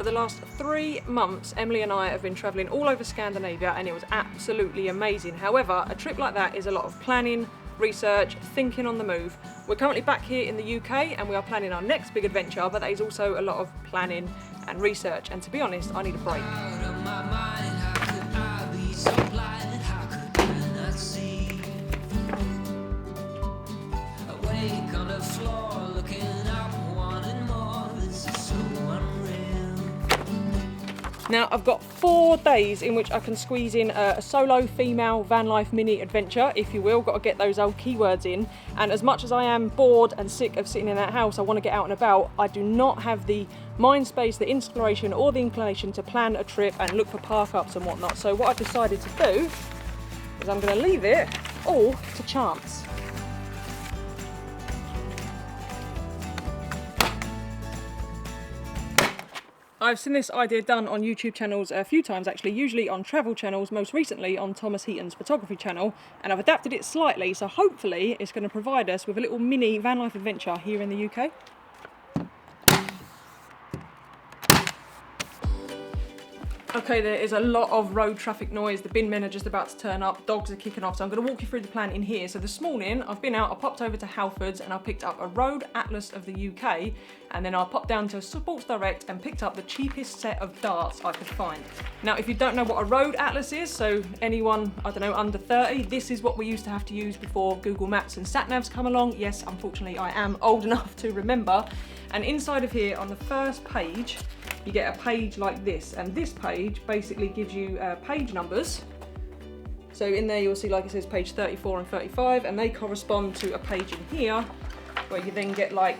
For the last 3 months, Emily and I have been travelling all over Scandinavia and it was absolutely amazing. However, a trip like that is a lot of planning, research, thinking on the move. We're currently back here in the UK and we are planning our next big adventure, but that is also a lot of planning and research. And to be honest, I need a break. Now I've got 4 days in which I can squeeze in a solo female van life mini adventure, if you will. Got to get those old keywords in. And as much as I am bored and sick of sitting in that house, I want to get out and about. I do not have the mind space, the inspiration or the inclination to plan a trip and look for park ups and whatnot. So what I've decided to do is I'm going to leave it all to chance. I've seen this idea done on YouTube channels a few times actually, usually on travel channels, most recently on Thomas Heaton's photography channel, and I've adapted it slightly, so hopefully it's going to provide us with a little mini van life adventure here in the UK. Okay, there is a lot of road traffic noise. The bin men are just about to turn up, dogs are kicking off, so I'm going to walk you through the plan in here. So this morning I've been out, I popped over to Halfords and I picked up a road atlas of the UK, and then I popped down to Sports Direct and picked up the cheapest set of darts I could find. Now if you don't know what a road atlas is, so anyone, I don't know, under 30, this is what we used to have to use before Google Maps and sat-navs come along. Yes, unfortunately I am old enough to remember. And inside of here on the first page you get a page like this, and this page basically gives you page numbers. So in there you'll see, like it says, page 34 and 35, and they correspond to a page in here where you then get like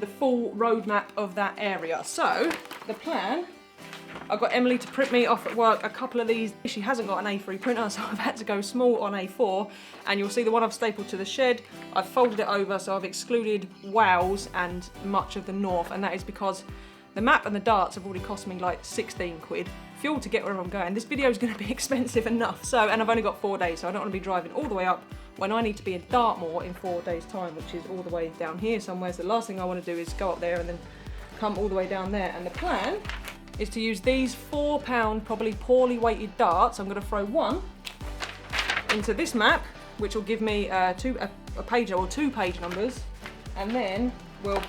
the full roadmap of that area. So the plan, I got Emily to print me off at work a couple of these. She hasn't got an A3 printer, so I've had to go small on A4, and you'll see the one I've stapled to the shed, I've folded it over, so I've excluded Wales and much of the north, and that is because the map and the darts have already cost me like 16 quid. Fuel to get wherever I'm going. This video is going to be expensive enough. So, and I've only got 4 days, so I don't want to be driving all the way up when I need to be in Dartmoor in 4 days' time, which is all the way down here somewhere. So the last thing I want to do is go up there and then come all the way down there. And the plan is to use these £4, probably poorly weighted darts. I'm going to throw one into this map, which will give me a page or 2 page numbers, and then we'll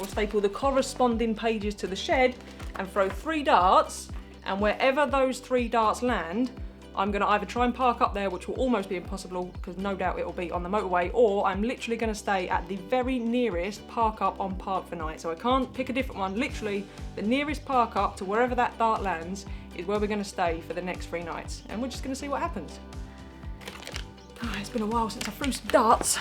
staple the corresponding pages to the shed and throw 3 darts, and wherever those 3 darts land, I'm going to either try and park up there, which will almost be impossible because no doubt it will be on the motorway, or I'm literally going to stay at the very nearest park up on Park for Night. So I can't pick a different one. Literally the nearest park up to wherever that dart lands is where we're going to stay for the next 3 nights, and we're just going to see what happens. Oh, it's been a while since I threw some darts.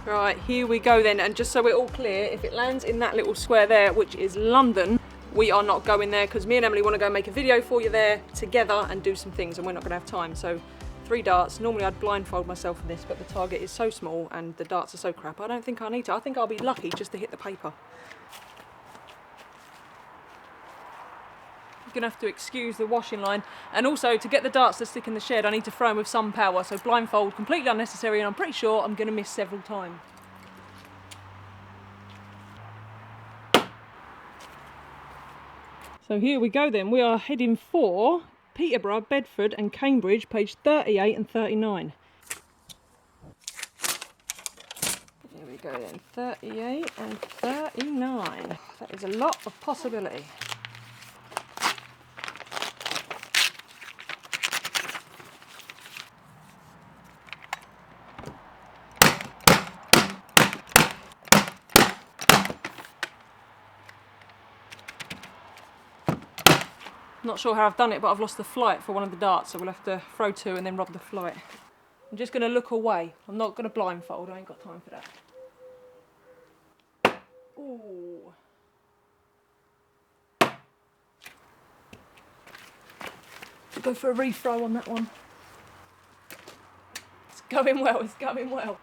Right, here we go then, and just so we're all clear, if it lands in that little square there, which is London, we are not going there because me and Emily want to go make a video for you there together and do some things, and we're not going to have time. So 3 darts. Normally I'd blindfold myself in this, but the target is so small and the darts are so crap, I don't think I need to. I think I'll be lucky just to hit the paper. You're going to have to excuse the washing line, and also to get the darts to stick in the shed I need to throw them with some power, so blindfold completely unnecessary, and I'm pretty sure I'm going to miss several times. So here we go then, we are heading for Peterborough, Bedford and Cambridge, page 38 and 39. Here we go then, 38 and 39. That is a lot of possibility. Not sure how I've done it, but I've lost the flight for one of the darts, so we'll have to throw 2 and then rob the flight. I'm just going to look away. I'm not going to blindfold, I ain't got time for that. Ooh. I'll go for a rethrow on that one. It's going well, it's going well.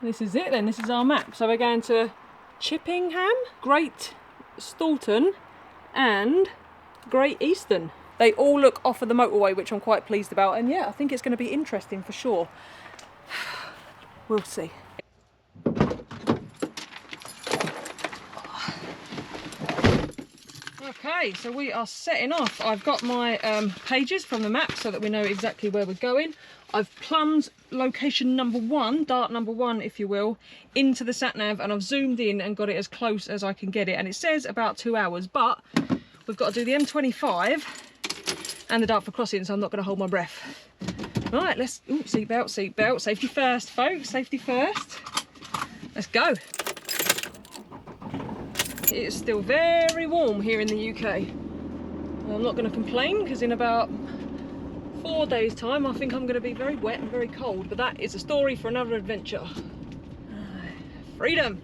This is it then, this is our map. So we're going to Chippingham, Great Staunton and Great Eastern. They all look off of the motorway, which I'm quite pleased about, and yeah, I think it's going to be interesting for sure. We'll see. Okay, so we are setting off. I've got my pages from the map so that we know exactly where we're going. I've plumbed location number 1, dart number 1 if you will, into the sat-nav, and I've zoomed in and got it as close as I can get it, and it says about 2 hours, but we've got to do the M25 and the Dartford crossing, so I'm not going to hold my breath. Right, let's, ooh, seatbelt, seatbelt, safety first folks, safety first. Let's go. It is still very warm here in the UK. I'm not going to complain because in about 4 days time I think I'm going to be very wet and very cold, but that is a story for another adventure. Freedom!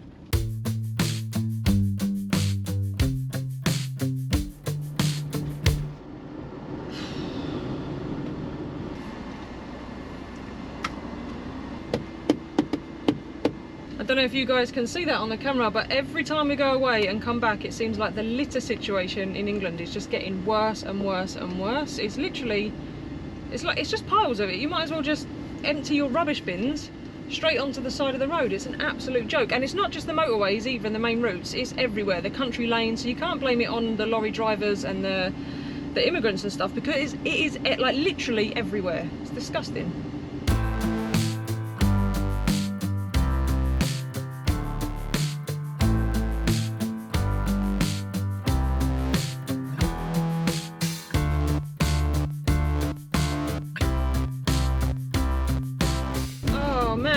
I don't know if you guys can see that on the camera, but every time we go away and come back it seems like the litter situation in England is just getting worse and worse and worse. It's literally, it's just piles of it. You might as well just empty your rubbish bins straight onto the side of the road. It's an absolute joke. And it's not just the motorways, even the main routes, it's everywhere, the country lanes, so you can't blame it on the lorry drivers and the immigrants and stuff, because it is like literally everywhere. It's disgusting.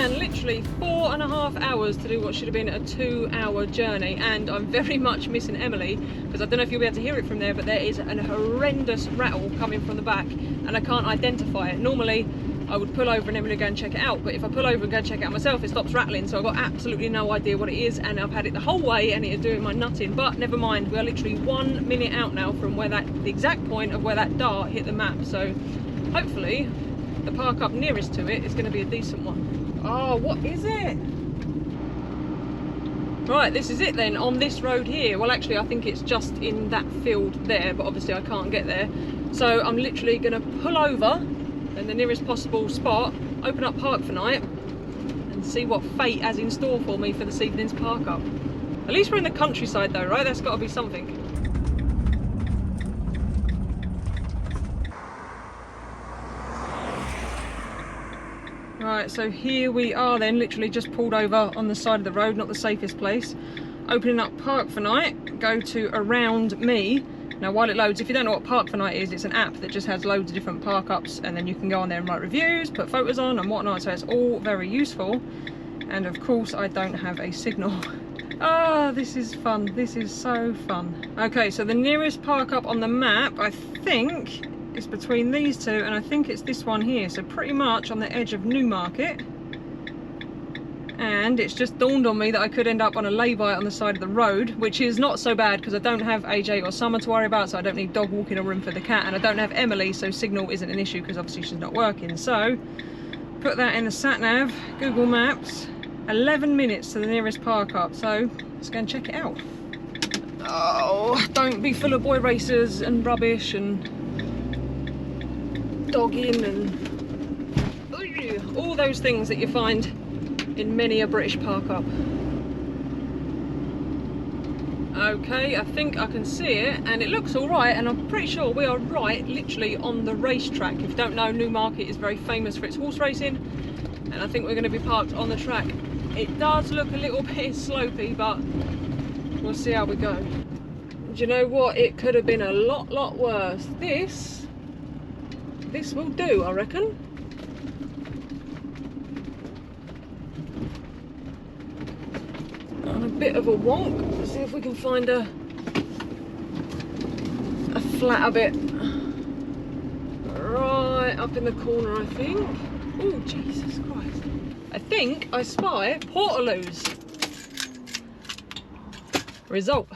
Literally 4.5 hours to do what should have been a 2-hour journey, and I'm very much missing Emily, because I don't know if you'll be able to hear it from there, but there is an horrendous rattle coming from the back and I can't identify it. Normally I would pull over and Emily would go and check it out, but if I pull over and go and check it out myself it stops rattling, so I've got absolutely no idea what it is, and I've had it the whole way and it is doing my nutting. But never mind, we are literally 1 minute out now from where the exact point of where that dart hit the map, so hopefully the park up nearest to it is going to be a decent one. Oh, what is it? Right, this is it then, on this road here. Well, actually, I think it's just in that field there, but obviously I can't get there. So I'm literally going to pull over in the nearest possible spot, open up Park for Night, and see what fate has in store for me for this evening's park up. At least we're in the countryside though, right? That's got to be something. Right, so here we are then, literally just pulled over on the side of the road, not the safest place. Opening up Park for Night, go to Around Me. Now while it loads, if you don't know what Park for Night is, it's an app that just has loads of different park ups, and then you can go on there and write reviews, put photos on and whatnot, so it's all very useful. And of course I don't have a signal. Ah, this is fun, this is so fun. Okay, so the nearest park up on the map, I think, it's between these two, and I think it's this one here, so pretty much on the edge of Newmarket. And it's just dawned on me that I could end up on a lay-by on the side of the road, which is not so bad because I don't have AJ or Summer to worry about, so I don't need dog walking or room for the cat, and I don't have Emily, so signal isn't an issue because obviously she's not working. So put that in the sat-nav, Google Maps, 11 minutes to the nearest park up, so let's go and check it out. Oh, don't be full of boy racers and rubbish and dogging and all those things that you find in many a British park up. Okay, I think I can see it and it looks alright, and I'm pretty sure we are right literally on the racetrack. If you don't know, Newmarket is very famous for its horse racing, and I think we're going to be parked on the track. It does look a little bit slopey, but we'll see how we go. Do you know what? It could have been a lot worse. This will do, I reckon. On a bit of a wonk. Let's see if we can find a flatter bit. Right up in the corner, I think. Oh, Jesus Christ. I think I spy Portaloos. Result.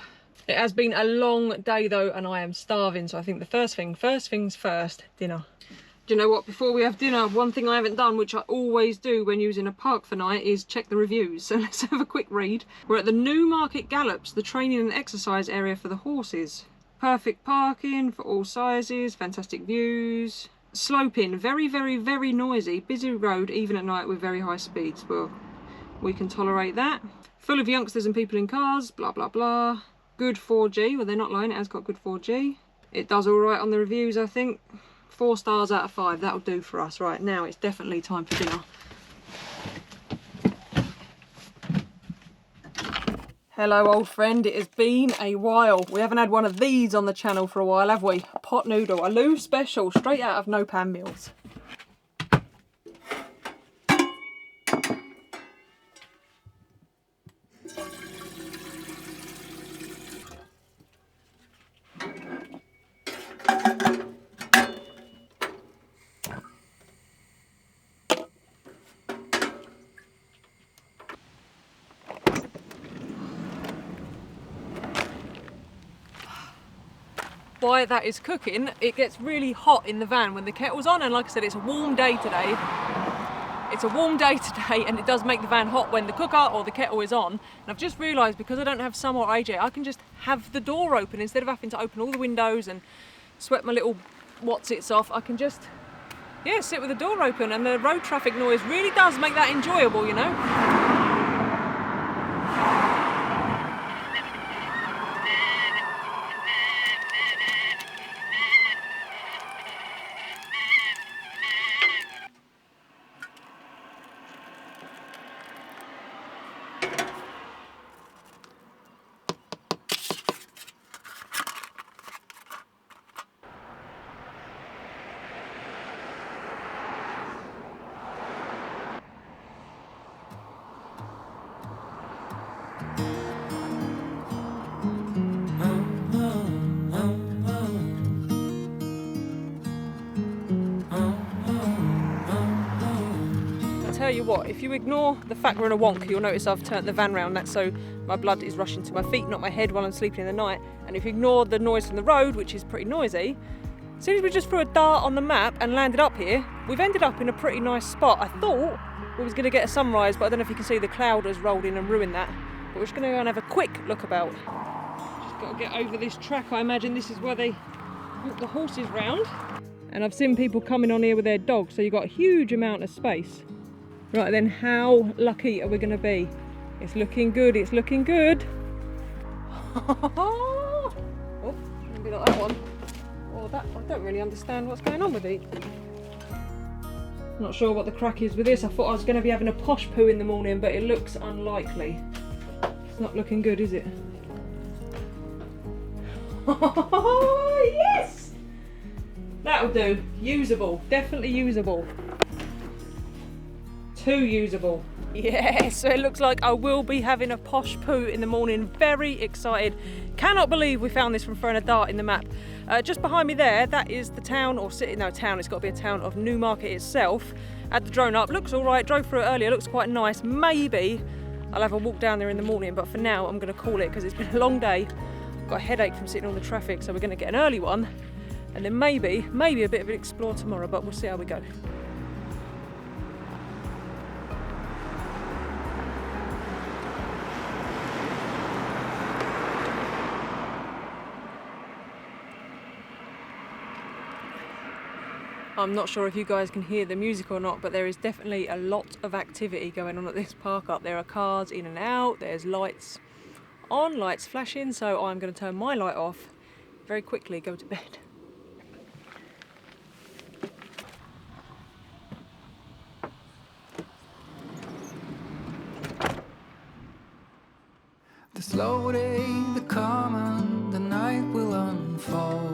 It has been a long day though, and I am starving, so I think the first things first, dinner. Do you know what, before we have dinner, one thing I haven't done, which I always do when using a Park for Night, is check the reviews. So let's have a quick read. We're at the Newmarket Gallops, the training and exercise area for the horses. Perfect parking for all sizes, fantastic views. Sloping, very noisy, busy road even at night with very high speeds. Well, we can tolerate that. Full of youngsters and people in cars, blah blah blah. good 4G. Well, they're not lying, it has got good 4G. It does all right on the reviews, I think. 4 stars out of 5, that'll do for us. Right, now it's definitely time for dinner. Hello, old friend. It has been a while. We haven't had one of these on the channel for a while, have we? Pot noodle, a Lou special, straight out of No Pan Meals. While that is cooking, it gets really hot in the van when the kettle's on, and like I said, it's a warm day today. It's a warm day today, and it does make the van hot when the cooker or the kettle is on. And I've just realised, because I don't have Summer or AJ, I can just have the door open instead of having to open all the windows and sweat my little what's-its off. I can just, yeah, sit with the door open, and the road traffic noise really does make that enjoyable, you know. Tell you what, if you ignore the fact we're in a wonk, you'll notice I've turned the van round. That's so my blood is rushing to my feet, not my head, while I'm sleeping in the night. And if you ignore the noise from the road, which is pretty noisy, as soon as we just threw a dart on the map and landed up here, we've ended up in a pretty nice spot. I thought we was going to get a sunrise, but I don't know if you can see the cloud has rolled in and ruined that. But we're just going to go and have a quick look about. Just got to get over this track. I imagine this is where they walk the horses round. And I've seen people coming on here with their dogs, so you've got a huge amount of space. Right then, how lucky are we going to be? It's looking good, it's looking good. Oh, maybe not that one. Oh, that, I don't really understand what's going on with it. Not sure what the crack is with this. I thought I was going to be having a posh poo in the morning, but it looks unlikely. It's not looking good, is it? Oh, yes! That'll do. Usable, definitely usable. Too usable. Yes, so it looks like I will be having a posh poo in the morning. Very excited. Cannot believe we found this from throwing a dart in the map. Just behind me there, that is the town, or city, no town, it's got to be a town of Newmarket itself. Had the drone up, looks all right, drove through it earlier, looks quite nice. Maybe I'll have a walk down there in the morning, but for now I'm going to call it because it's been a long day. I've got a headache from sitting on the traffic, so we're going to get an early one. And then maybe a bit of an explore tomorrow, but we'll see how we go. I'm not sure if you guys can hear the music or not, but there is definitely a lot of activity going on at this park up. There are cars in and out, there's lights on, lights flashing, so I'm going to turn my light off very quickly, go to bed. The slow day, the calm, and the night will unfold.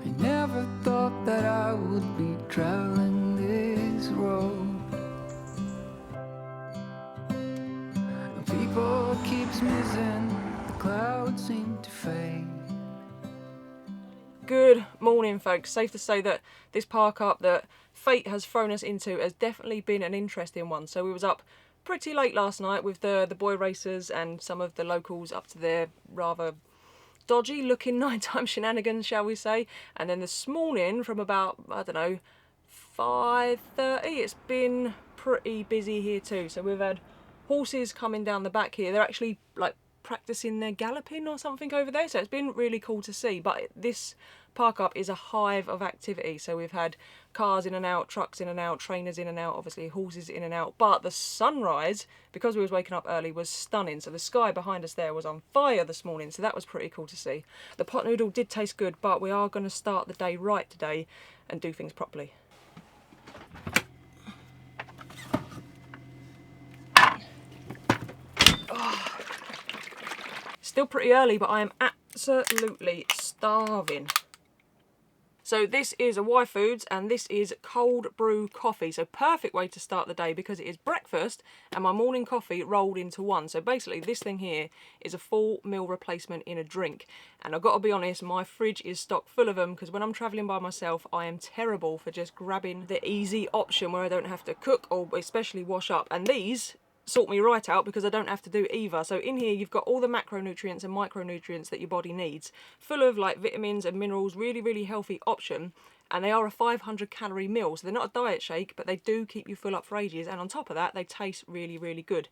I never thought that I would be traveling this road. People keeps missing, the clouds seem to fade. Good morning, folks. Safe to say that this park up that fate has thrown us into has definitely been an interesting one. So we was up pretty late last night with the boy racers and some of the locals up to their rather dodgy looking nighttime shenanigans, shall we say. And then this morning from about, I don't know, 5:30, it's been pretty busy here too. So we've had horses coming down the back here. They're actually like practicing their galloping or something over there. So it's been really cool to see. But this park up is a hive of activity. So we've had cars in and out, trucks in and out, trainers in and out, obviously horses in and out. But the sunrise, because we was waking up early, was stunning. So the sky behind us there was on fire this morning. So that was pretty cool to see. The pot noodle did taste good, but we are going to start the day right today and do things properly. Oh. Still pretty early, but I am absolutely starving. So this is a Y Foods and this is cold brew coffee. So perfect way to start the day because it is breakfast and my morning coffee rolled into one. So basically this thing here is a full meal replacement in a drink. And I've got to be honest, my fridge is stocked full of them because when I'm travelling by myself, I am terrible for just grabbing the easy option where I don't have to cook or especially wash up. And these sort me right out because I don't have to do either. So in here you've got all the macronutrients and micronutrients that your body needs, full of like vitamins and minerals, really healthy option, and they are a 500 calorie meal, so they're not a diet shake, but they do keep you full up for ages, and on top of that they taste really good.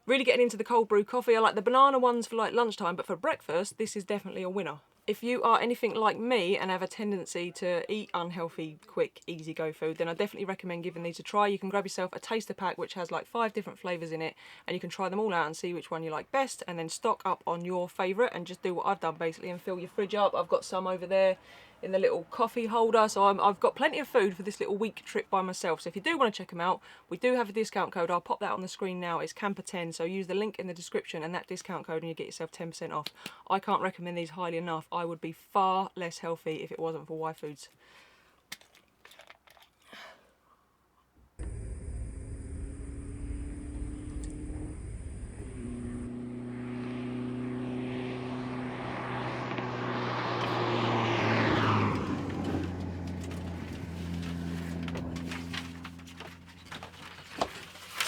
Really getting into the cold brew coffee. I like the banana ones for like lunchtime, but for breakfast this is definitely a winner. If you are anything like me and have a tendency to eat unhealthy, quick, easy go food, then I definitely recommend giving these a try. You can grab yourself a taster pack which has like 5 different flavours in it and you can try them all out and see which one you like best and then stock up on your favourite and just do what I've done basically and fill your fridge up. I've got some over there in the little coffee holder, so I've got plenty of food for this little week trip by myself. So if you do want to check them out, we do have a discount code. I'll pop that on the screen now. It's Camper10, so use the link in the description and that discount code and you get yourself 10% off. I can't recommend these highly enough. I would be far less healthy if it wasn't for Y Foods.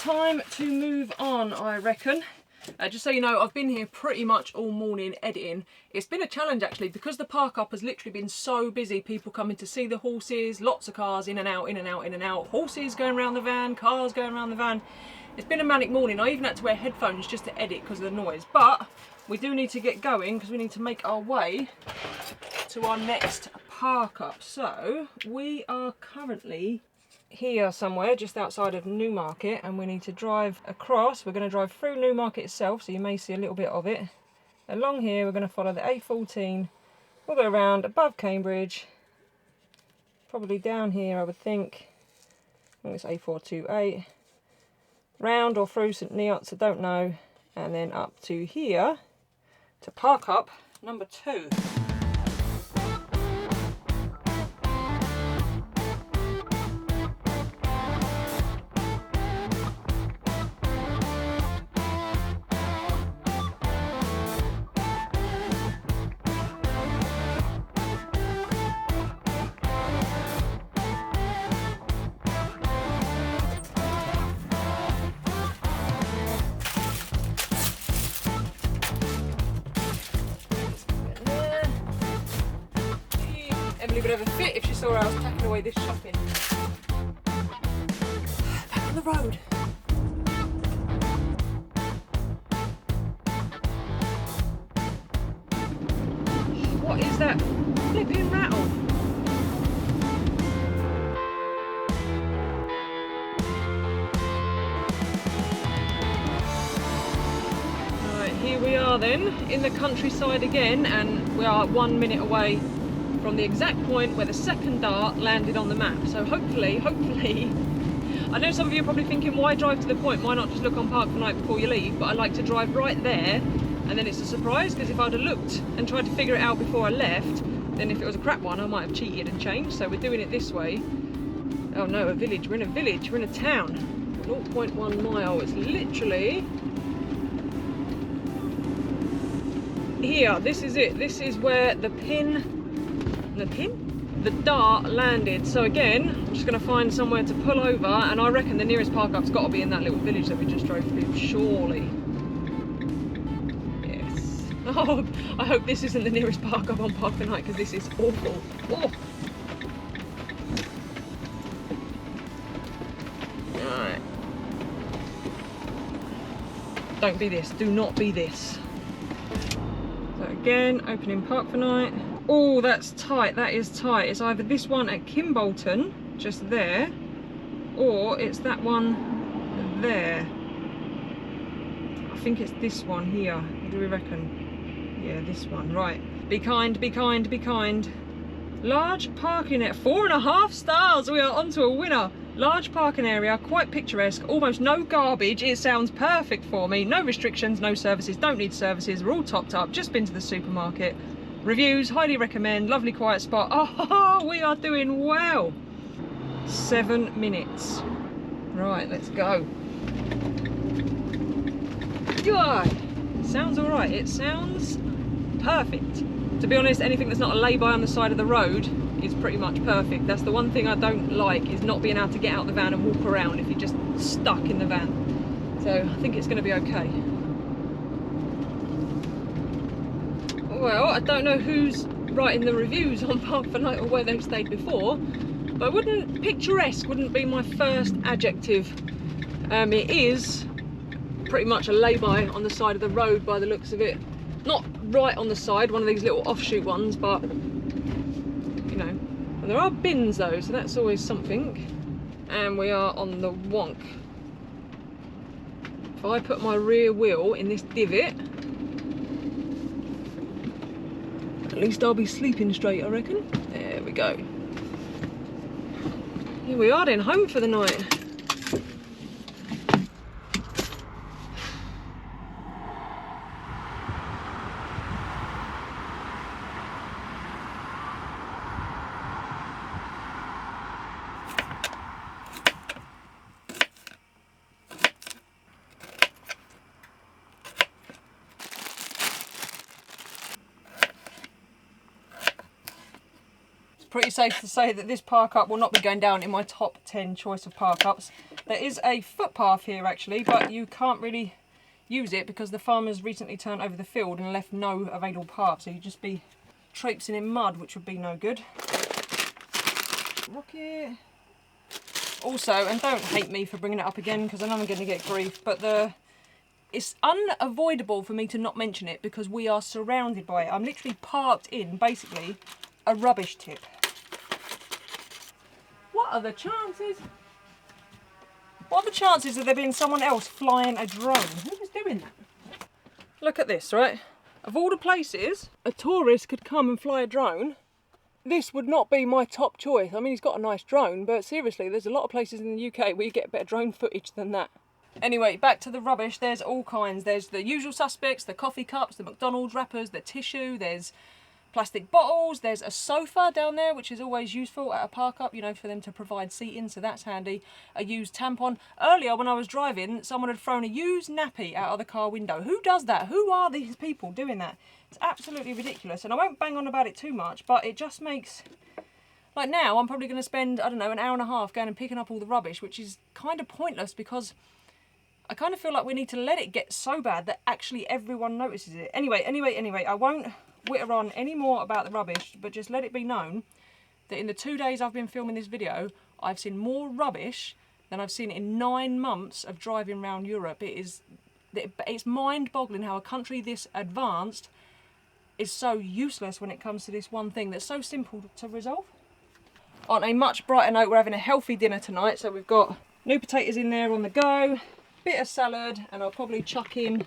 Time to move on, I reckon. Just so you know, I've been here pretty much all morning editing. It's been a challenge actually because the park up has literally been so busy. People coming to see the horses, lots of cars in and out, in and out, in and out. Horses going around the van, cars going around the van. It's been a manic morning. I even had to wear headphones just to edit because of the noise. But we do need to get going because we need to make our way to our next park up. So we are currently here somewhere just outside of Newmarket and we need to drive across. We're going to drive through Newmarket itself, so you may see a little bit of it. Along here we're going to follow the A14, we'll go around above Cambridge, probably down here I would think. I think it's A428, round or through St Neots, I don't know, and then up to here to park up number 2. Emily would have a fit if she saw I was packing away this shopping. Back on the road. What is that flipping rattle? Right, here we are then, in the countryside again, and we are 1 minute away from the exact point where the second dart landed on the map. So hopefully, I know some of you are probably thinking, why drive to the point? Why not just look on Park for Night before you leave? But I like to drive right there, and then it's a surprise, because if I'd have looked and tried to figure it out before I left, then if it was a crap one, I might have cheated and changed. So we're doing it this way. Oh no, a village. We're in a village. We're in a town. 0.1 mile. It's literally here. This is it. This is where the dart landed. So again, I'm just going to find somewhere to pull over, and I reckon the nearest park up's got to be in that little village that we just drove through, surely. Yes. Oh, I hope this isn't the nearest park up on Park for Night, because this is awful. Oh. Right. Don't be this. Do not be this. again, opening park for night. Oh, that's tight, that is tight. It's either this one at Kimbolton, just there, or it's that one there. I think it's this one here. What do we reckon? Yeah, this one, right. Be kind, be kind, be kind. Large parking area, 4.5 stars. We are onto a winner. Large parking area, quite picturesque, almost no garbage. It sounds perfect for me. No restrictions, no services, don't need services. We're all topped up, just been to the supermarket. Reviews, highly recommend, lovely quiet spot. Oh, we are doing well. 7 minutes. Right, let's go. Yeah, sounds all right. It sounds perfect. To be honest, anything that's not a lay-by on the side of the road is pretty much perfect. That's the one thing I don't like, is not being able to get out of the van and walk around if you're just stuck in the van. So I think it's going to be okay. Well, I don't know who's writing the reviews on Park for Night or where they've stayed before, but picturesque wouldn't be my first adjective. It is pretty much a lay-by on the side of the road by the looks of it. Not right on the side, one of these little offshoot ones, but you know, there are bins though, so that's always something. And we are on the wonk. If I put my rear wheel in this divot, at least I'll be sleeping straight, I reckon. There we go. Here we are then, home for the night. Pretty safe to say that this park up will not be going down in my top 10 choice of park ups. There is a footpath here actually, but you can't really use it because the farmers recently turned over the field and left no available path, so you'd just be traipsing in mud, which would be no good. Rocket. Also, and don't hate me for bringing it up again because I know I'm going to get grief, but it's unavoidable for me to not mention it because we are surrounded by it. I'm literally parked in basically a rubbish tip. What are the chances? What are the chances of there being someone else flying a drone? Who was doing that? Look at this, right? Of all the places a tourist could come and fly a drone, this would not be my top choice. I mean, he's got a nice drone, but seriously, there's a lot of places in the UK where you get better drone footage than that. Anyway, back to the rubbish. There's all kinds. There's the usual suspects, the coffee cups, the McDonald's wrappers, the tissue, there's plastic bottles, there's a sofa down there which is always useful at a park up, you know, for them to provide seating, so that's handy. A used tampon. Earlier when I was driving, someone had thrown a used nappy out of the car window. Who does that? Who are these people doing that? It's absolutely ridiculous, and I won't bang on about it too much, but it just makes, like now I'm probably going to spend, I don't know, an hour and a half going and picking up all the rubbish, which is kind of pointless because I kind of feel like we need to let it get so bad that actually everyone notices it. Anyway, I won't whitter on any more about the rubbish, but just let it be known that in the 2 days I've been filming this video, I've seen more rubbish than I've seen in 9 months of driving around Europe. It's mind-boggling how a country this advanced is so useless when it comes to this one thing that's so simple to resolve. On a much brighter note, we're having a healthy dinner tonight, so we've got new potatoes in there on the go, bit of salad, and I'll probably chuck in,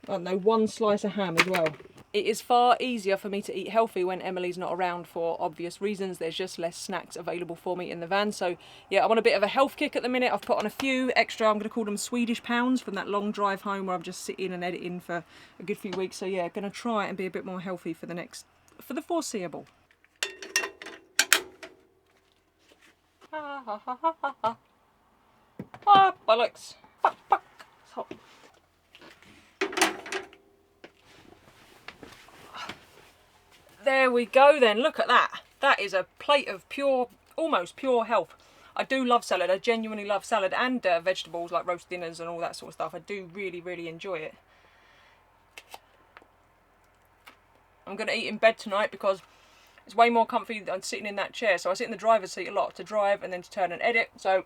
I don't know, 1 slice of ham as well. It is far easier for me to eat healthy when Emily's not around for obvious reasons. There's just less snacks available for me in the van. So yeah, I'm on a bit of a health kick at the minute. I've put on a few extra, I'm going to call them Swedish pounds from that long drive home where I'm just sitting and editing for a good few weeks. So yeah, going to try and be a bit more healthy for the foreseeable. Ah, bollocks. It's hot. There we go then, look at that. That is a plate of pure, almost pure health. I do love salad, I genuinely love salad and vegetables like roast dinners and all that sort of stuff. I do really, really enjoy it. I'm going to eat in bed tonight because it's way more comfy than sitting in that chair. So I sit in the driver's seat a lot to drive and then to turn and edit. So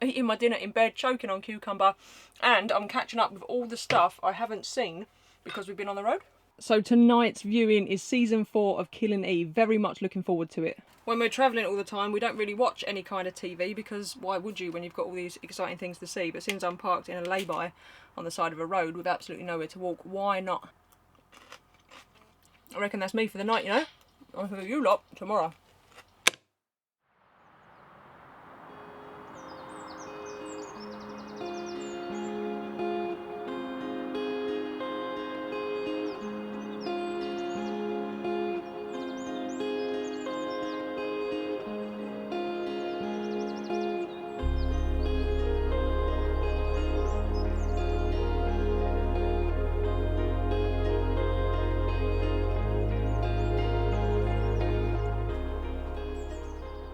eating my dinner in bed, choking on cucumber, and I'm catching up with all the stuff I haven't seen because we've been on the road. So tonight's viewing is season 4 of Killing Eve. Very much looking forward to it. When we're travelling all the time, we don't really watch any kind of TV because why would you when you've got all these exciting things to see? But since I'm parked in a lay-by on the side of a road with absolutely nowhere to walk, why not? I reckon that's me for the night, you know? I'll see you lot tomorrow.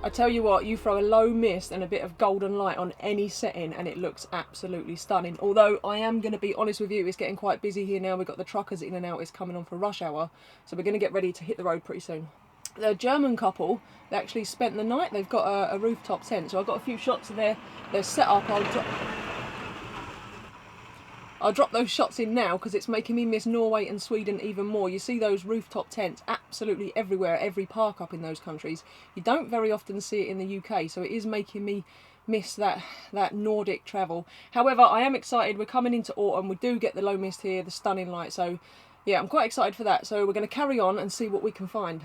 I tell you what, you throw a low mist and a bit of golden light on any setting and it looks absolutely stunning. Although I am going to be honest with you, it's getting quite busy here now. We've got the truckers in and out, it's coming on for rush hour. So we're going to get ready to hit the road pretty soon. The German couple, they actually spent the night. They've got a rooftop tent. So I've got a few shots of their set up. I'll drop those shots in now because it's making me miss Norway and Sweden even more. You see those rooftop tents absolutely everywhere, every park up in those countries. You don't very often see it in the UK, so it is making me miss that Nordic travel. However, I am excited. We're coming into autumn. We do get the low mist here, the stunning light. So yeah, I'm quite excited for that. So we're going to carry on and see what we can find.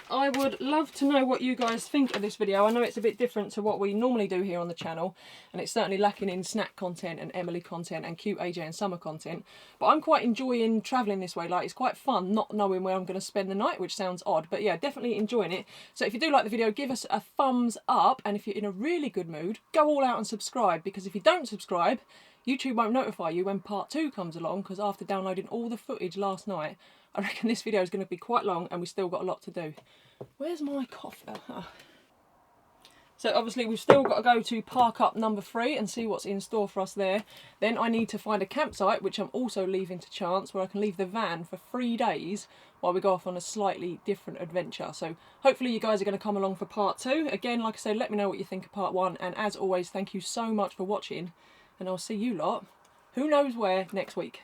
I would love to know what you guys think of this video. I know it's a bit different to what we normally do here on the channel, and it's certainly lacking in snack content and Emily content and cute AJ and summer content, but I'm quite enjoying travelling this way. Like, it's quite fun not knowing where I'm going to spend the night, which sounds odd, but yeah, definitely enjoying it. So if you do like the video, give us a thumbs up, and if you're in a really good mood, go all out and subscribe, because if you don't subscribe, YouTube won't notify you when part 2 comes along, because after downloading all the footage last night, I reckon this video is going to be quite long and we still got a lot to do. Where's my coffee? Oh. So obviously we've still got to go to park up number 3 and see what's in store for us there. Then I need to find a campsite, which I'm also leaving to chance, where I can leave the van for 3 days while we go off on a slightly different adventure. So hopefully you guys are going to come along for part 2. Again, like I said, let me know what you think of part 1. And as always, thank you so much for watching. And I'll see you lot, who knows where, next week.